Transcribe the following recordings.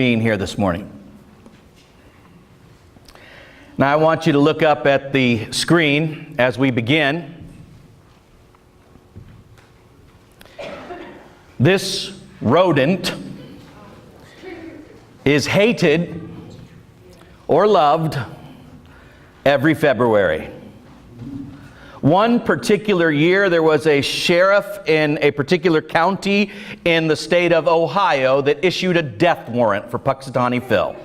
being here this morning. Now I want you to look up at the screen as we begin. This rodent is hated or loved every February. One particular year, there was a sheriff in a particular county in the state of Ohio that issued a death warrant for Puxatawny Phil.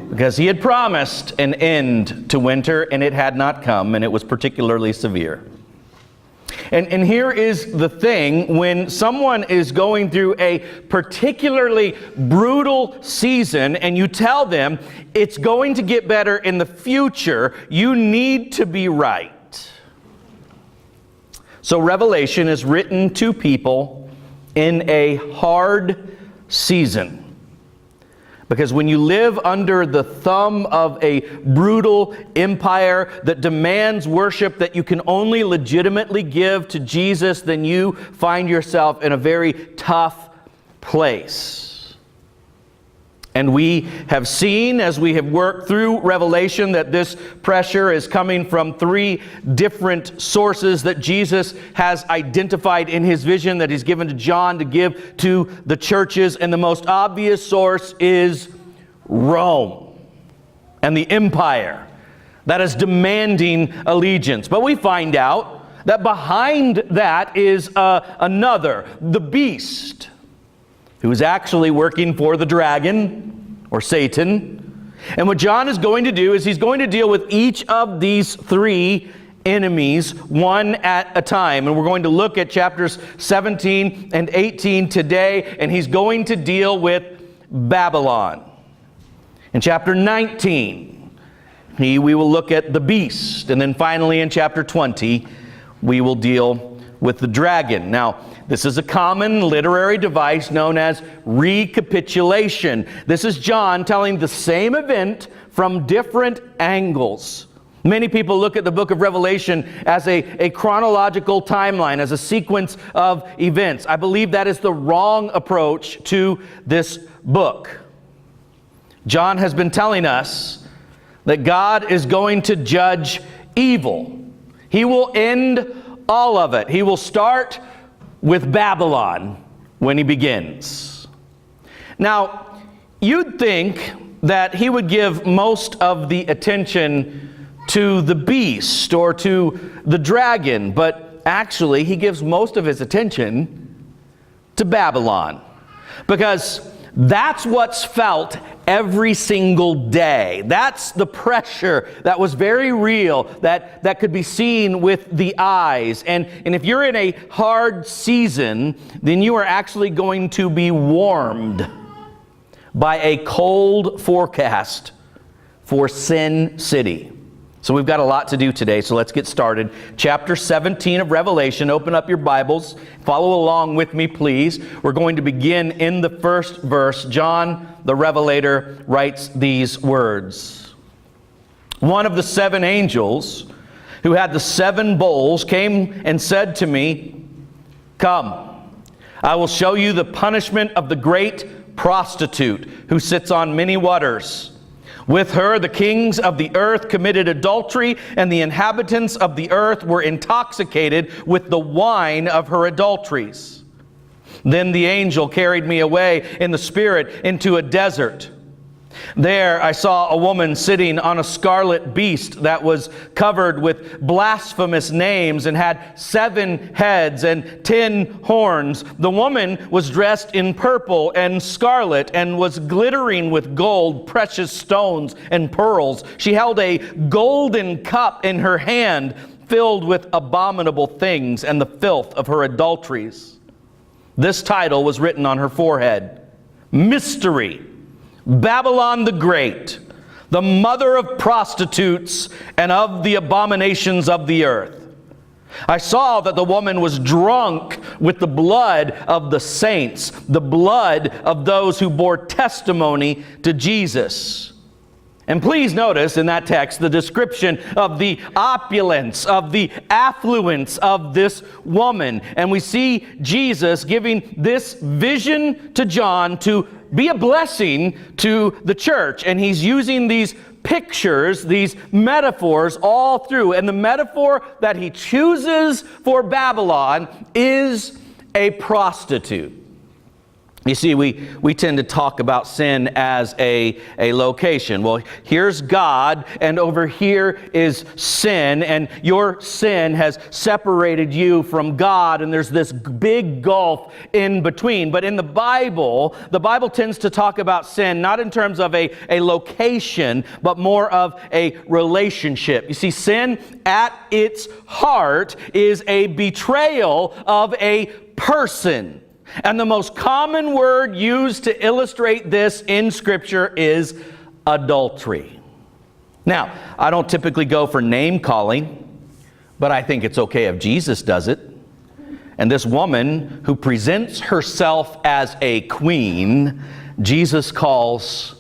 Because he had promised an end to winter, and it had not come, and it was particularly severe. And here is the thing, when someone is going through a particularly brutal season and you tell them it's going to get better in the future, you need to be right. So Revelation is written to people in a hard season. Because when you live under the thumb of a brutal empire that demands worship that you can only legitimately give to Jesus, then you find yourself in a very tough place. And we have seen, as we have worked through Revelation, that this pressure is coming from three different sources that Jesus has identified in his vision that he's given to John to give to the churches. And the most obvious source is Rome and the empire that is demanding allegiance. But we find out that behind that is another, the beast, who is actually working for the dragon, or Satan. And what John is going to do is he's going to deal with each of these three enemies one at a time. And we're going to look at chapters 17 and 18 today, and he's going to deal with Babylon. In chapter 19, we will look at the beast. And then finally in chapter 20, we will deal with the dragon. Now, this is a common literary device known as recapitulation. This is John telling the same event from different angles. Many people look at the book of Revelation as a chronological timeline, as a sequence of events. I believe that is the wrong approach to this book. John has been telling us that God is going to judge evil. He will end all of it. He will start with Babylon when he begins. Now, you'd think that he would give most of the attention to the beast or to the dragon, but actually he gives most of his attention to Babylon, because that's what's felt every single day. That's the pressure that was very real, that could be seen with the eyes. And if you're in a hard season, then you are actually going to be warmed by a cold forecast for Sin City. So we've got a lot to do today, so let's get started. Chapter 17 of Revelation. Open up your Bibles. Follow along with me, please. We're going to begin in the first verse. John, the Revelator, writes these words. One of the seven angels who had the seven bowls came and said to me, "Come, I will show you the punishment of the great prostitute who sits on many waters. With her, the kings of the earth committed adultery, and the inhabitants of the earth were intoxicated with the wine of her adulteries." Then the angel carried me away in the spirit into a desert. There I saw a woman sitting on a scarlet beast that was covered with blasphemous names and had 7 heads and 10 horns. The woman was dressed in purple and scarlet and was glittering with gold, precious stones, and pearls. She held a golden cup in her hand filled with abominable things and the filth of her adulteries. This title was written on her forehead: Mystery, Babylon the Great, the mother of prostitutes and of the abominations of the earth. I saw that the woman was drunk with the blood of the saints, the blood of those who bore testimony to Jesus. And please notice in that text the description of the opulence, of the affluence of this woman. And we see Jesus giving this vision to John to be a blessing to the church. And he's using these pictures, these metaphors all through. And the metaphor that he chooses for Babylon is a prostitute. You see, we tend to talk about sin as a location. Well, here's God, and over here is sin, and your sin has separated you from God, and there's this big gulf in between. But in the Bible tends to talk about sin not in terms of a location, but more of a relationship. You see, sin at its heart is a betrayal of a person. And the most common word used to illustrate this in Scripture is adultery. Now, I don't typically go for name calling, but I think it's okay if Jesus does it. And this woman who presents herself as a queen, Jesus calls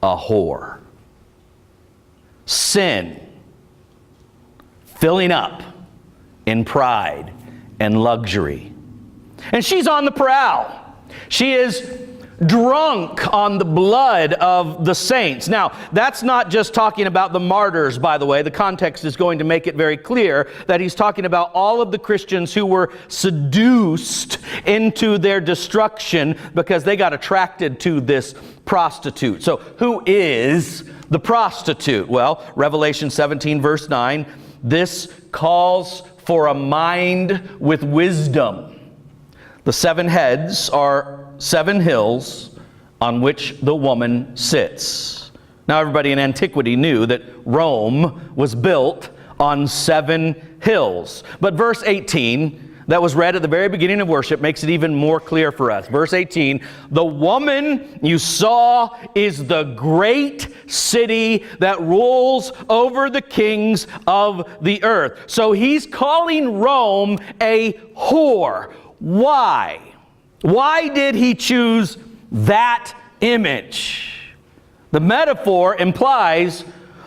a whore. Sin, filling up in pride and luxury. And she's on the prowl. She is drunk on the blood of the saints. Now, that's not just talking about the martyrs, by the way. The context is going to make it very clear that he's talking about all of the Christians who were seduced into their destruction because they got attracted to this prostitute. So, who is the prostitute? Well, Revelation 17, verse 9, this calls for a mind with wisdom. The 7 heads are 7 hills on which the woman sits. Now, everybody in antiquity knew that Rome was built on 7 hills. But verse 18, that was read at the very beginning of worship, makes it even more clear for us. Verse 18, the woman you saw is the great city that rules over the kings of the earth. So he's calling Rome a whore. Why? Why did he choose that image? The metaphor implies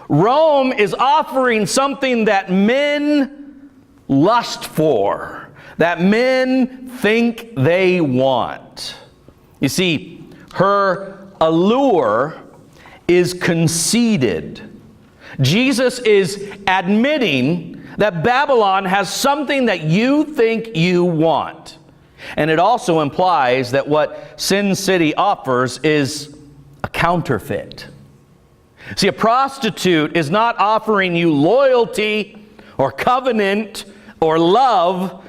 Rome is offering something that men lust for, that men think they want. You see, her allure is conceited. Jesus is admitting that Babylon has something that you think you want. And it also implies that what Sin City offers is a counterfeit. See, a prostitute is not offering you loyalty or covenant or love.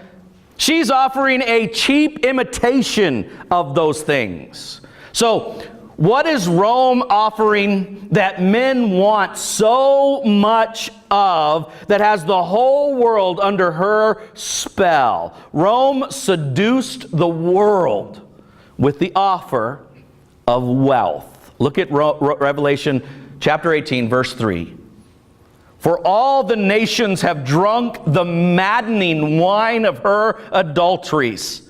She's offering a cheap imitation of those things. So, what is Rome offering that men want so much of that has the whole world under her spell? Rome seduced the world with the offer of wealth. Look at Revelation chapter 18, verse 3. For all the nations have drunk the maddening wine of her adulteries.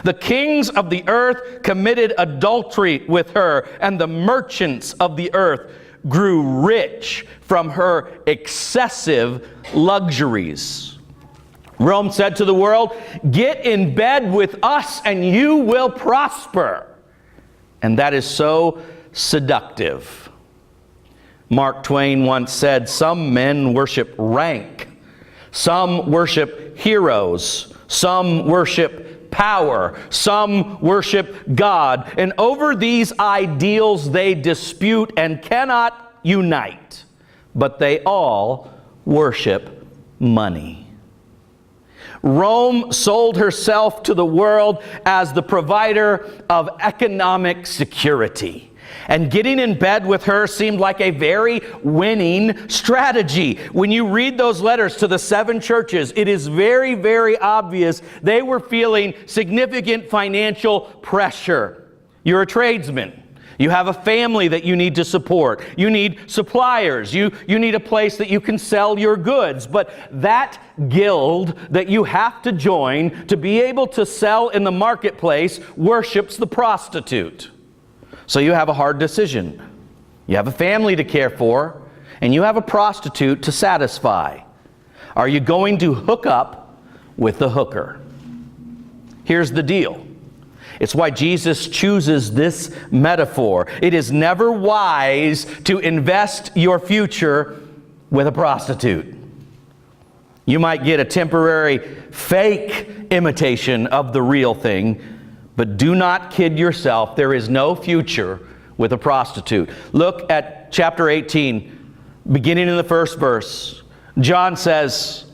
The kings of the earth committed adultery with her, and the merchants of the earth grew rich from her excessive luxuries. Rome said to the world, get in bed with us and you will prosper. And that is so seductive. Mark Twain once said, some men worship rank, some worship heroes, some worship power, some worship God, and over these ideals they dispute and cannot unite, but they all worship money. Rome sold herself to the world as the provider of economic security. And getting in bed with her seemed like a very winning strategy. When you read those letters to the 7 churches, it is very, very obvious they were feeling significant financial pressure. You're a tradesman. You have a family that you need to support. You need suppliers. You need a place that you can sell your goods. But that guild that you have to join to be able to sell in the marketplace worships the prostitute. So you have a hard decision. You have a family to care for, and you have a prostitute to satisfy. Are you going to hook up with the hooker? Here's the deal. It's why Jesus chooses this metaphor. It is never wise to invest your future with a prostitute. You might get a temporary fake imitation of the real thing, but do not kid yourself. There is no future with a prostitute. Look at chapter 18, beginning in the first verse. John says,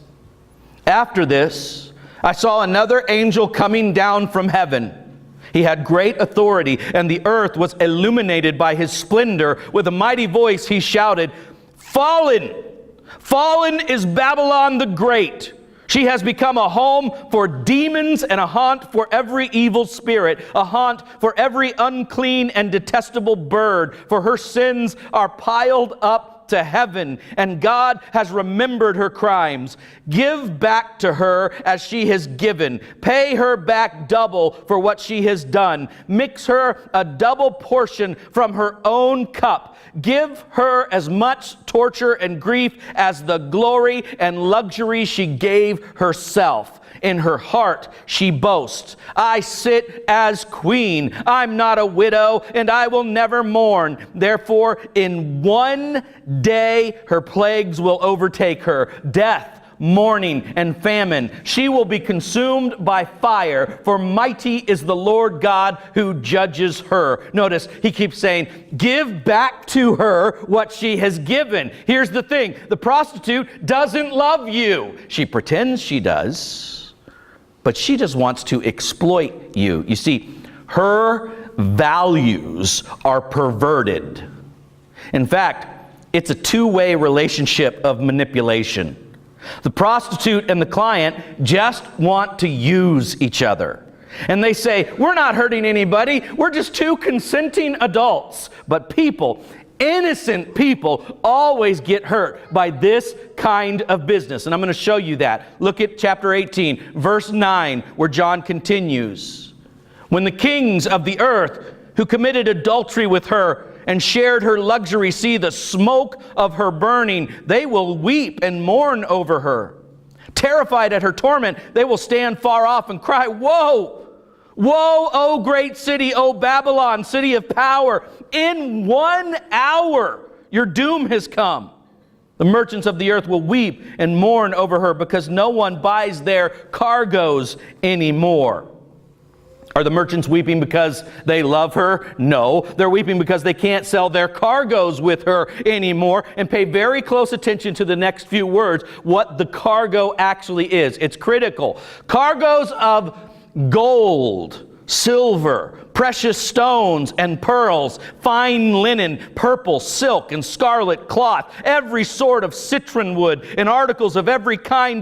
"After this, I saw another angel coming down from heaven. He had great authority, and the earth was illuminated by his splendor. With a mighty voice he shouted, 'Fallen! Fallen is Babylon the Great. She has become a home for demons and a haunt for every evil spirit, a haunt for every unclean and detestable bird. For her sins are piled up to heaven, and God has remembered her crimes. Give back to her as she has given. Pay her back double for what she has done. Mix her a double portion from her own cup. Give her as much torture and grief as the glory and luxury she gave herself. In her heart she boasts, I sit as queen. I'm not a widow, and I will never mourn. Therefore, in one day her plagues will overtake her. Death, mourning, and famine. She will be consumed by fire, for mighty is the Lord God who judges her. Notice, he keeps saying, give back to her what she has given. Here's the thing. The prostitute doesn't love you. She pretends she does, but she just wants to exploit you. You see, her values are perverted. In fact, it's a two-way relationship of manipulation. The prostitute and the client just want to use each other. And they say, we're not hurting anybody. We're just two consenting adults. But people, innocent people, always get hurt by this kind of business. And I'm going to show you that. Look at chapter 18, verse 9, where John continues. When the kings of the earth who committed adultery with her and shared her luxury see the smoke of her burning, they will weep and mourn over her. Terrified at her torment, they will stand far off and cry, woe! Woe, O great city, O Babylon, city of power! In 1 hour your doom has come. The merchants of the earth will weep and mourn over her because no one buys their cargoes anymore. Are the merchants weeping because they love her? No. They're weeping because they can't sell their cargoes with her anymore. And pay very close attention to the next few words, what the cargo actually is. It's critical. Cargoes of gold, silver, precious stones and pearls, fine linen, purple, silk, and scarlet cloth, every sort of citron wood, and articles of every kind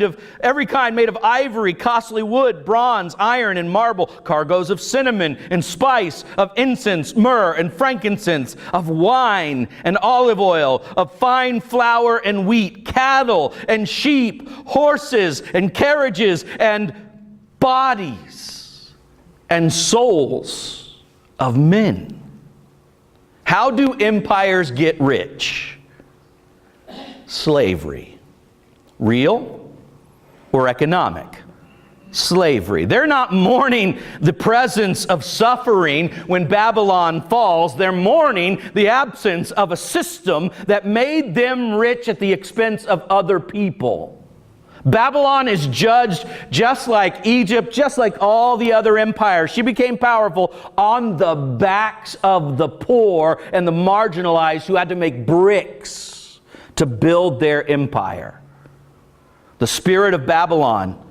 made of ivory, costly wood, bronze, iron, and marble, cargoes of cinnamon and spice, of incense, myrrh, and frankincense, of wine and olive oil, of fine flour and wheat, cattle and sheep, horses and carriages, and bodies and souls of men. How do empires get rich? Slavery. Real or economic? Slavery. They're not mourning the presence of suffering when Babylon falls. They're mourning the absence of a system that made them rich at the expense of other people. Babylon is judged just like Egypt, just like all the other empires. She became powerful on the backs of the poor and the marginalized who had to make bricks to build their empire. The spirit of Babylon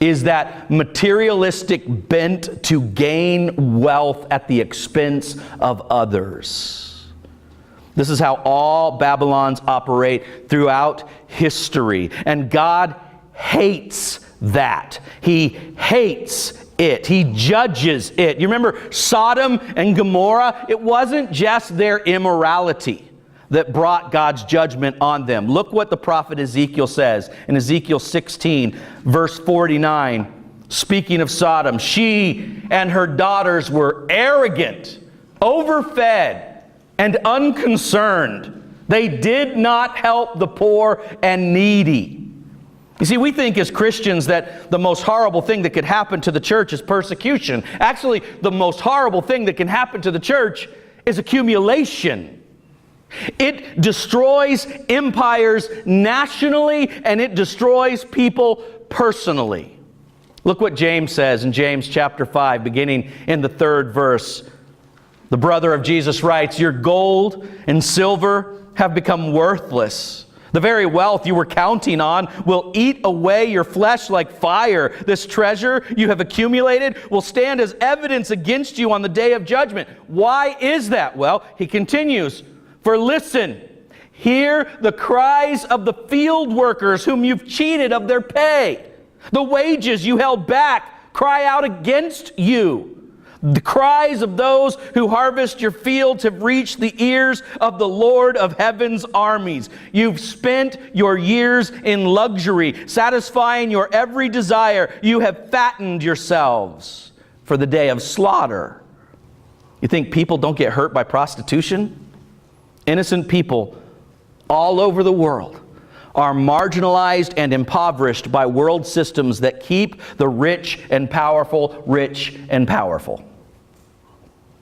is that materialistic bent to gain wealth at the expense of others. This is how all Babylons operate throughout history. And God hates that. He hates it. He judges it. You remember Sodom and Gomorrah? It wasn't just their immorality that brought God's judgment on them. Look what the prophet Ezekiel says in Ezekiel 16, verse 49. Speaking of Sodom, she and her daughters were arrogant, overfed, and unconcerned. They did not help the poor and needy. You see, we think as Christians that the most horrible thing that could happen to the church is persecution. Actually, the most horrible thing that can happen to the church is accumulation. It destroys empires nationally, and it destroys people personally. Look what James says in James chapter 5, beginning in the 3rd verse. The brother of Jesus writes, "Your gold and silver have become worthless. The very wealth you were counting on will eat away your flesh like fire. This treasure you have accumulated will stand as evidence against you on the day of judgment." Why is that? Well, he continues, "For listen, hear the cries of the field workers whom you've cheated of their pay. The wages you held back cry out against you. The cries of those who harvest your fields have reached the ears of the Lord of heaven's armies. You've spent your years in luxury, satisfying your every desire. You have fattened yourselves for the day of slaughter." You think people don't get hurt by prostitution? Innocent people all over the world are marginalized and impoverished by world systems that keep the rich and powerful rich and powerful.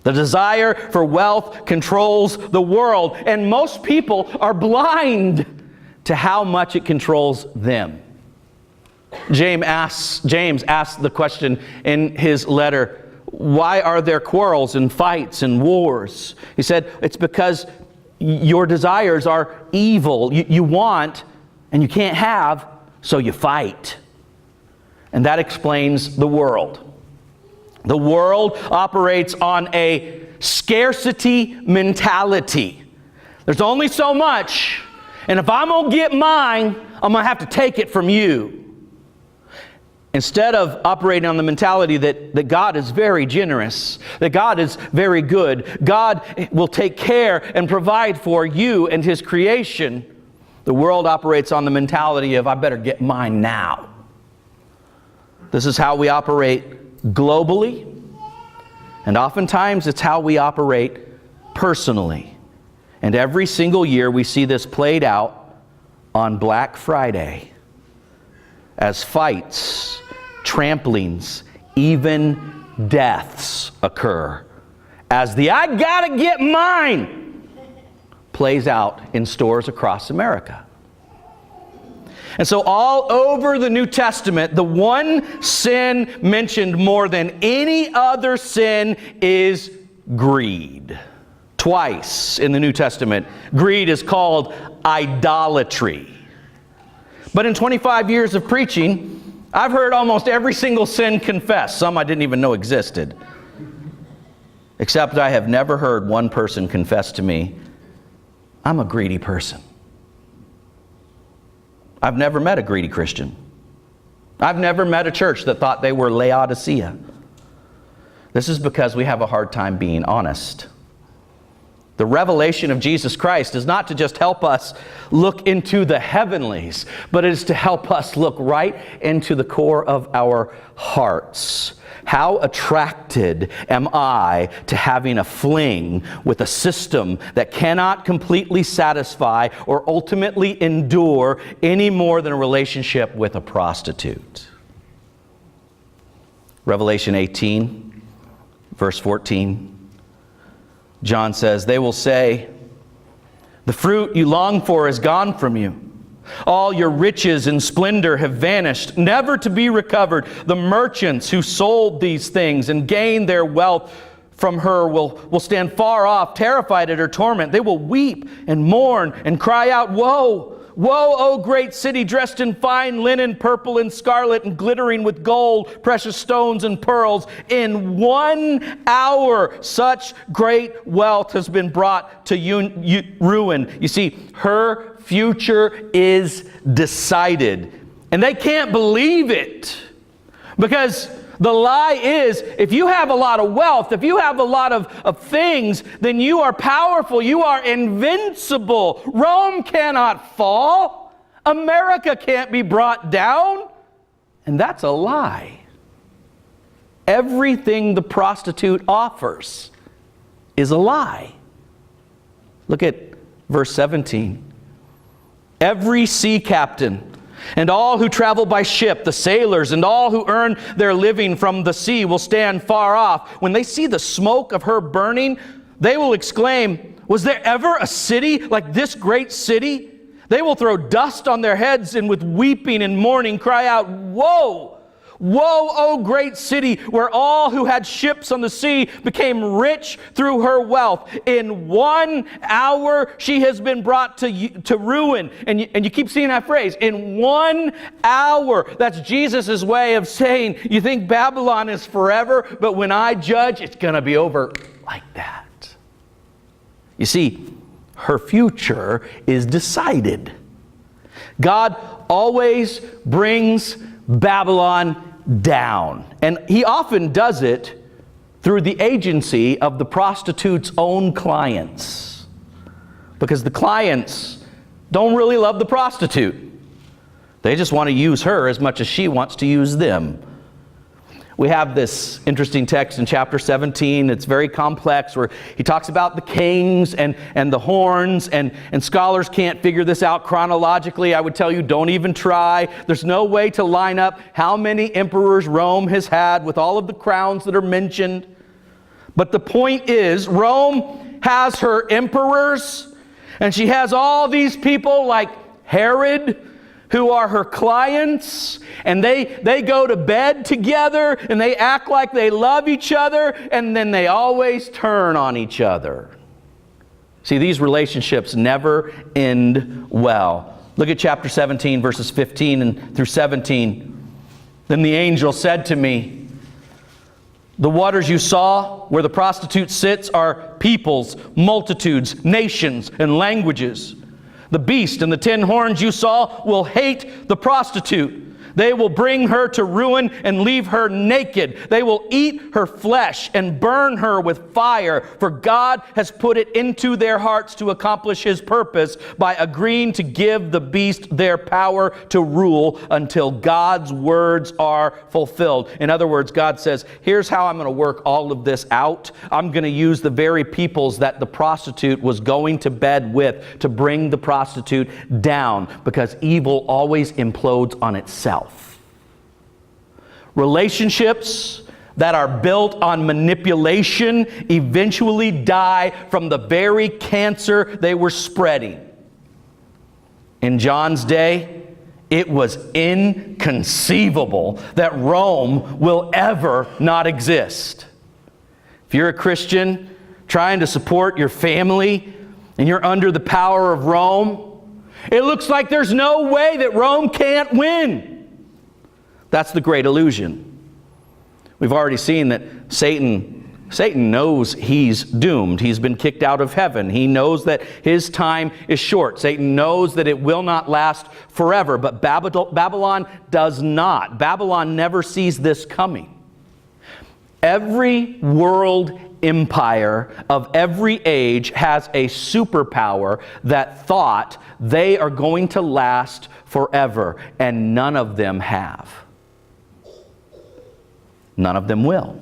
The desire for wealth controls the world, and most people are blind to how much it controls them. James asks the question in his letter, why are there quarrels and fights and wars? He said, it's because your desires are evil. You want and you can't have, so you fight. And that explains the world. The world operates on a scarcity mentality. There's only so much, and if I'm going to get mine, I'm going to have to take it from you. Instead of operating on the mentality that God is very generous, that God is very good, God will take care and provide for you and His creation, the world operates on the mentality of, I better get mine now. This is how we operate globally, and oftentimes it's how we operate personally. And every single year we see this played out on Black Friday as fights, tramplings, even deaths occur as the "I gotta get mine" plays out in stores across America. And so all over the New Testament, the one sin mentioned more than any other sin is greed. Twice in the New Testament, greed is called idolatry. But in 25 years of preaching, I've heard almost every single sin confessed. Some I didn't even know existed. Except I have never heard one person confess to me, I'm a greedy person. I've never met a greedy Christian. I've never met a church that thought they were Laodicea. This is because we have a hard time being honest. The revelation of Jesus Christ is not to just help us look into the heavenlies, but it is to help us look right into the core of our hearts. How attracted am I to having a fling with a system that cannot completely satisfy or ultimately endure any more than a relationship with a prostitute? Revelation 18, verse 14. John says, they will say, the fruit you long for is gone from you. All your riches and splendor have vanished, never to be recovered. The merchants who sold these things and gained their wealth from her will stand far off, terrified at her torment. They will weep and mourn and cry out, woe! Woe, O great city, dressed in fine linen, purple and scarlet, and glittering with gold, precious stones and pearls. In 1 hour, such great wealth has been brought to ruin. You see, her future is decided. And they can't believe it. Because the lie is, if you have a lot of wealth, if you have a lot of things, then you are powerful, you are invincible. Rome cannot fall. America can't be brought down. And that's a lie. Everything the prostitute offers is a lie. Look at verse 17. Every sea captain And all who travel by ship, the sailors, and all who earn their living from the sea will stand far off. When they see the smoke of her burning, they will exclaim, was there ever a city like this great city? They will throw dust on their heads and with weeping and mourning cry out, woe! Woe, O great city, where all who had ships on the sea became rich through her wealth. In 1 hour she has been brought to ruin. And you keep seeing that phrase, in 1 hour. That's Jesus' way of saying, you think Babylon is forever, but when I judge, it's going to be over like that. You see, her future is decided. God always brings Babylon down. And he often does it through the agency of the prostitute's own clients. Because the clients don't really love the prostitute. They just want to use her as much as she wants to use them. We have this interesting text in chapter 17. It's very complex, where he talks about the kings and the horns, and scholars can't figure this out chronologically. I would tell you, don't even try. There's no way to line up how many emperors Rome has had with all of the crowns that are mentioned. But the point is, Rome has her emperors, and she has all these people like Herod, who are her clients, and they go to bed together, and they act like they love each other, and then they always turn on each other. See, these relationships never end well. Look at chapter 17, verses 15 and through 17. Then the angel said to me, the waters you saw where the prostitute sits are peoples, multitudes, nations, and languages. The beast and the 10 horns you saw will hate the prostitute. They will bring her to ruin and leave her naked. They will eat her flesh and burn her with fire, for God has put it into their hearts to accomplish his purpose by agreeing to give the beast their power to rule until God's words are fulfilled. In other words, God says, here's how I'm going to work all of this out. I'm going to use the very peoples that the prostitute was going to bed with to bring the prostitute down, because evil always implodes on itself. Relationships that are built on manipulation eventually die from the very cancer they were spreading. In John's day, it was inconceivable that Rome will ever not exist. If you're a Christian trying to support your family and you're under the power of Rome, it looks like there's no way that Rome can't win. That's the great illusion. We've already seen that Satan knows he's doomed. He's been kicked out of heaven. He knows that his time is short. Satan knows that it will not last forever. But Babylon does not. Babylon never sees this coming. Every world empire of every age has a superpower that thought they are going to last forever, and none of them have. None of them will.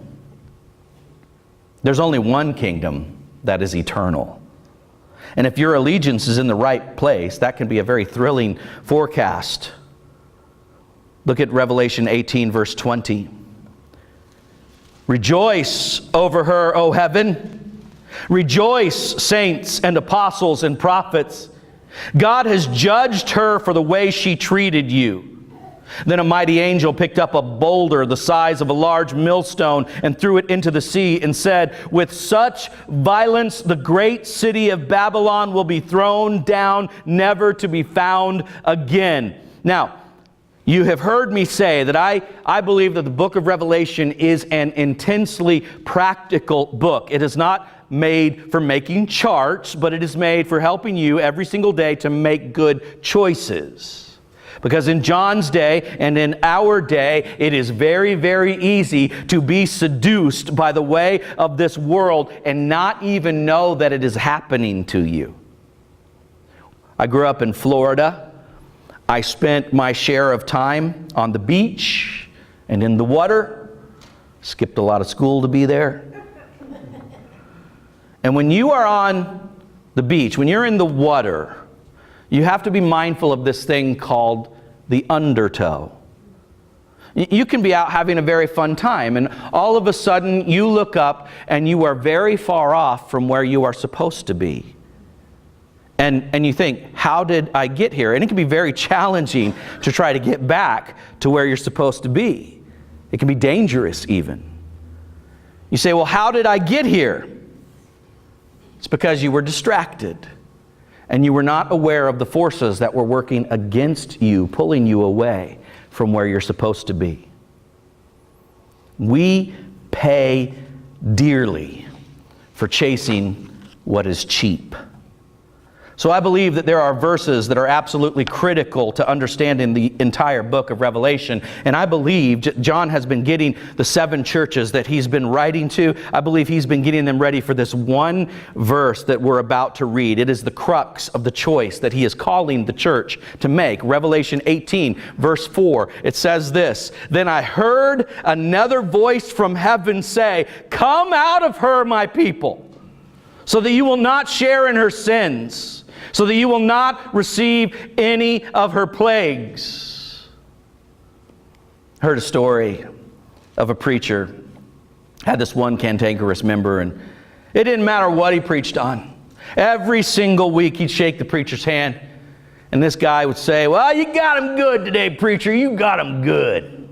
There's only one kingdom that is eternal. And if your allegiance is in the right place, that can be a very thrilling forecast. Look at Revelation 18, verse 20. Rejoice over her, O heaven. Rejoice, saints and apostles and prophets. God has judged her for the way she treated you. Then a mighty angel picked up a boulder the size of a large millstone and threw it into the sea and said, with such violence the great city of Babylon will be thrown down, never to be found again. Now, you have heard me say that I believe that the book of Revelation is an intensely practical book. It is not made for making charts, but it is made for helping you every single day to make good choices. Because in John's day and in our day, it is very, very easy to be seduced by the way of this world and not even know that it is happening to you. I grew up in Florida. I spent my share of time on the beach and in the water. Skipped a lot of school to be there. And when you are on the beach, when you're in the water, you have to be mindful of this thing called the undertow. You can be out having a very fun time, and all of a sudden you look up and you are very far off from where you are supposed to be. And you think, how did I get here? And it can be very challenging to try to get back to where you're supposed to be. It can be dangerous even. You say, well, how did I get here? It's because you were distracted and you were not aware of the forces that were working against you, pulling you away from where you're supposed to be. We pay dearly for chasing what is cheap. So I believe that there are verses that are absolutely critical to understanding the entire book of Revelation. And I believe John has been getting the 7 churches that he's been writing to. I believe he's been getting them ready for this one verse that we're about to read. It is the crux of the choice that he is calling the church to make. Revelation 18, verse 4. It says this, "Then I heard another voice from heaven say, 'Come out of her, my people, so that you will not share in her sins, so that you will not receive any of her plagues.'" I heard a story of a preacher, had this one cantankerous member, and it didn't matter what he preached on. Every single week he'd shake the preacher's hand, and this guy would say, "Well, you got him good today, preacher. You got him good."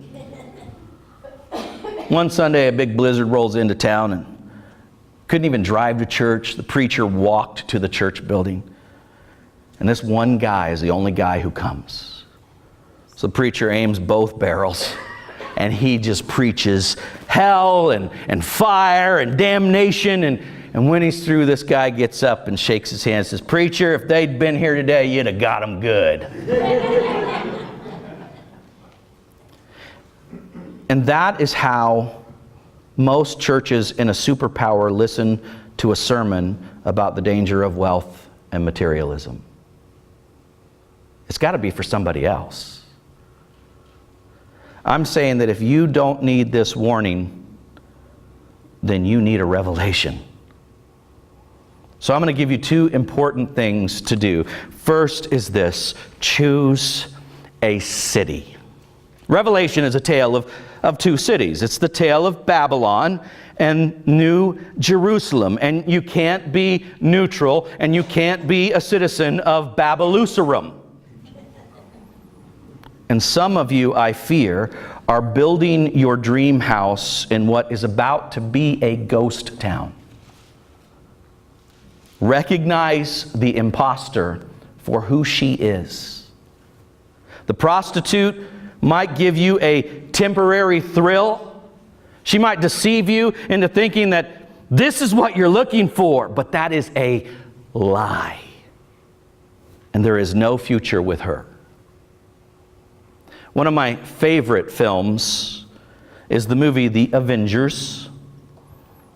One Sunday, a big blizzard rolls into town, and couldn't even drive to church. The preacher walked to the church building. And this one guy is the only guy who comes. So the preacher aims both barrels, and he just preaches hell and fire and damnation. And when he's through, this guy gets up and shakes his hand and says, "Preacher, if they'd been here today, you'd have got them good." And that is how most churches in a superpower listen to a sermon about the danger of wealth and materialism. It's got to be for somebody else. I'm saying that if you don't need this warning, then you need a revelation. So I'm going to give you 2 important things to do. First is this: choose a city. Revelation is a tale of 2 cities. It's the tale of Babylon and New Jerusalem. And you can't be neutral, and you can't be a citizen of Babylusarum. And some of you, I fear, are building your dream house in what is about to be a ghost town. Recognize the imposter for who she is. The prostitute might give you a temporary thrill. She might deceive you into thinking that this is what you're looking for, but that is a lie. And there is no future with her. One of my favorite films is the movie The Avengers.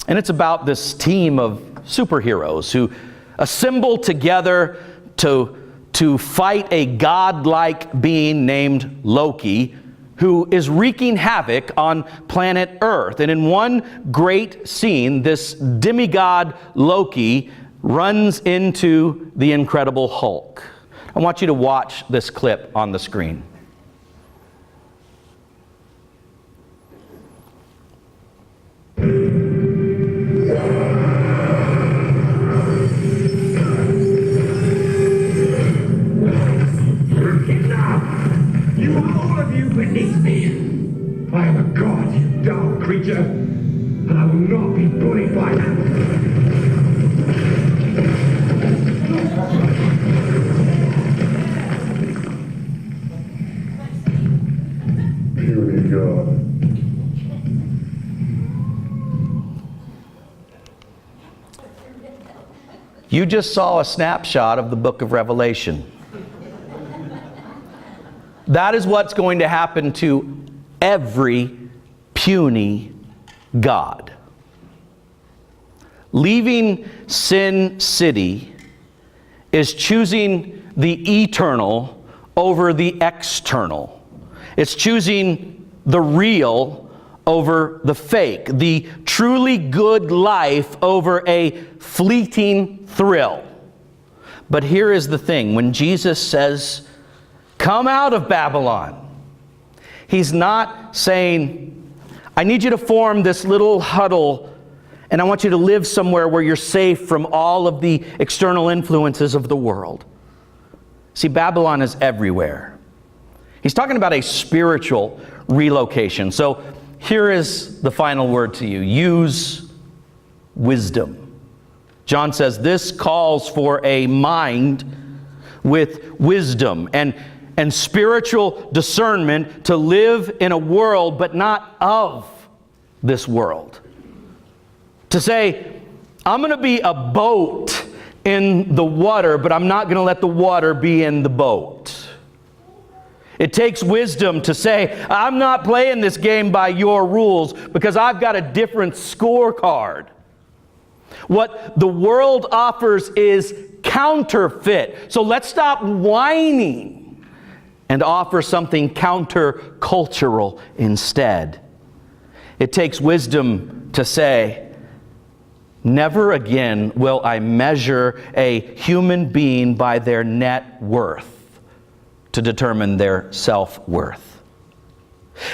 And it's about this team of superheroes who assemble together to fight a godlike being named Loki, who is wreaking havoc on planet Earth. And in one great scene, this demigod Loki runs into the Incredible Hulk. I want you to watch this clip on the screen. Beneath me. I am a god, you dull creature, and I will not be bullied by them. Puny god. You just saw a snapshot of the book of Revelation. That is what's going to happen to every puny god. Leaving Sin City is choosing the eternal over the external. It's choosing the real over the fake, the truly good life over a fleeting thrill. But here is the thing: when Jesus says, Come out of Babylon. He's not saying, I need you to form this little huddle, and I want you to live somewhere where you're safe from all of the external influences of the world. See, Babylon is everywhere. He's talking about a spiritual relocation. So here is the final word to you. Use wisdom. John says this calls for a mind with wisdom and spiritual discernment to live in a world but not of this world. To say, I'm going to be a boat in the water, but I'm not going to let the water be in the boat. It takes wisdom to say, I'm not playing this game by your rules because I've got a different scorecard. What the world offers is counterfeit. So let's stop whining and offer something countercultural instead. It takes wisdom to say, never again will I measure a human being by their net worth to determine their self-worth.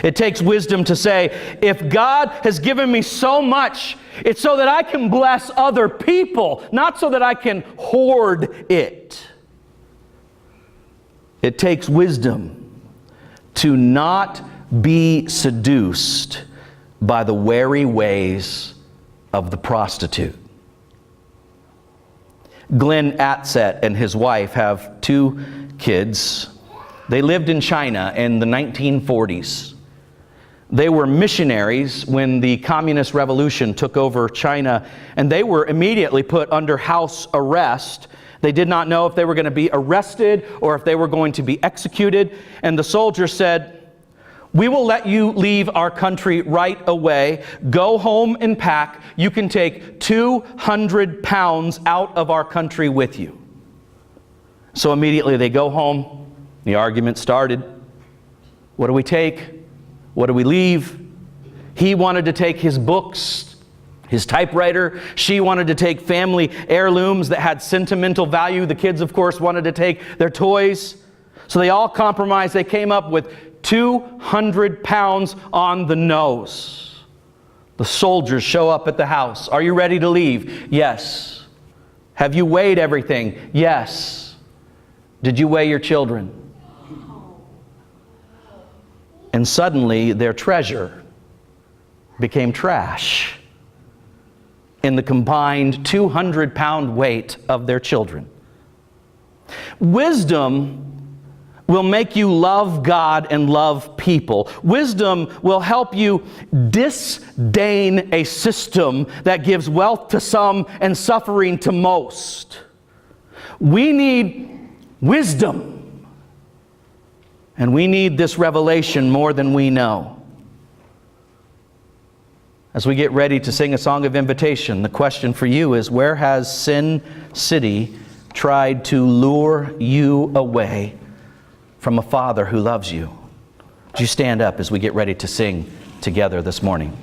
It takes wisdom to say, if God has given me so much, it's so that I can bless other people, not so that I can hoard it. It takes wisdom to not be seduced by the wary ways of the prostitute. Glenn Atset and his wife have 2 kids. They lived in China in the 1940s. They were missionaries when the Communist Revolution took over China, and they were immediately put under house arrest. They did not know if they were going to be arrested or if they were going to be executed. And the soldiers said, we will let you leave our country right away. Go home and pack. You can take 200 pounds out of our country with you. So immediately they go home. The argument started. What do we take? What do we leave? He wanted to take his books, his typewriter. She wanted to take family heirlooms that had sentimental value. The kids, of course, wanted to take their toys. So they all compromised. They came up with 200 pounds on the nose. The soldiers show up at the house. Are you ready to leave? Yes. Have you weighed everything? Yes. Did you weigh your children? And suddenly their treasure became trash in the combined 200-pound weight of their children. Wisdom will make you love God and love people. Wisdom will help you disdain a system that gives wealth to some and suffering to most. We need wisdom. And we need this revelation more than we know. As we get ready to sing a song of invitation, the question for you is, where has Sin City tried to lure you away from a Father who loves you? Would you stand up as we get ready to sing together this morning?